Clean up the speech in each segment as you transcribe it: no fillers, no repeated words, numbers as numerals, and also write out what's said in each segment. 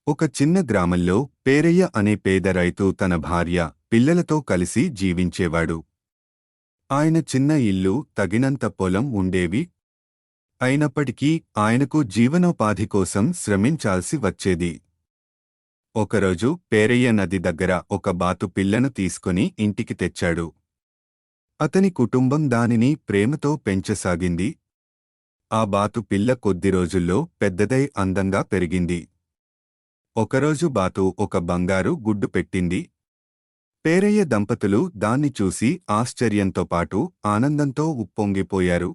ఒక చిన్న గ్రామంలో పేరయ్య అనే పేద రైతు తన భార్య, పిల్లలతో కలిసి జీవించేవాడు. ఆయన చిన్న ఇల్లు, తగినంత పొలం ఉండేవి. అయినప్పటికీ ఆయనకు జీవనోపాధి కోసం శ్రమించాల్సి వచ్చేది. ఒకరోజు పేరయ్య నది దగ్గర ఒక బాతు పిల్లను తీసుకుని ఇంటికి తెచ్చాడు. అతని కుటుంబం దానిని ప్రేమతో పెంచసాగింది. ఆ బాతు పిల్ల కొద్ది రోజుల్లో పెద్దదై అందంగా పెరిగింది. ఒకరోజు బాతు ఒక బంగారు గుడ్డు పెట్టింది. పేరయ్య దంపతులు దాన్ని చూసి ఆశ్చర్యంతో పాటు ఆనందంతో ఉప్పొంగిపోయారు.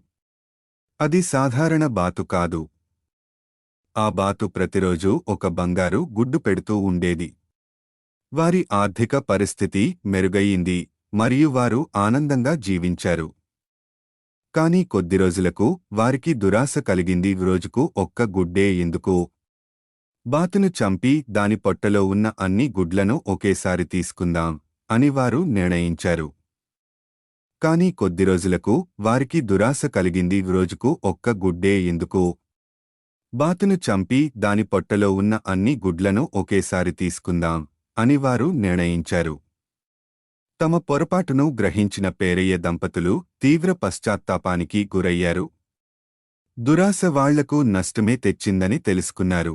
అది సాధారణ బాతు కాదు. ఆ బాతు ప్రతిరోజూ ఒక బంగారు గుడ్డు పెడుతూ ఉండేది. వారి ఆర్థిక పరిస్థితి మెరుగయ్యింది మరియు వారు ఆనందంగా జీవించారు. కానీ కొద్ది రోజులకు వారికి దురాశ కలిగింది. రోజుకు ఒక్క గుడ్డే ఎందుకు? బాతును చంపి దాని పొట్టలో ఉన్న అన్ని గుడ్లను ఒకేసారి తీసుకుందాం అని వారు నిర్ణయించారు. కానీ కొద్ది రోజులకు వారికి దురాశ కలిగింది. రోజుకు ఒక్క గుడ్డే ఎందుకు? బాతును చంపి దాని పొట్టలో ఉన్న అన్ని గుడ్లను ఒకేసారి తీసుకుందాం అని వారు నిర్ణయించారు. తమ పొరపాటును గ్రహించిన పేరయ్య దంపతులు తీవ్ర పశ్చాత్తాపానికి గురయ్యారు. దురాశ వాళ్లకు నష్టమే తెచ్చిందని తెలుసుకున్నారు.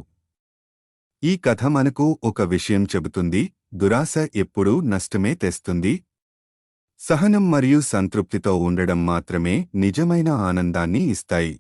ఈ కథ మనకు ఒక విషయం చెబుతుంది: దురాశ ఎప్పుడూ నష్టమే తెస్తుంది. సహనం మరియు సంతృప్తితో ఉండడం మాత్రమే నిజమైన ఆనందాన్ని ఇస్తాయి.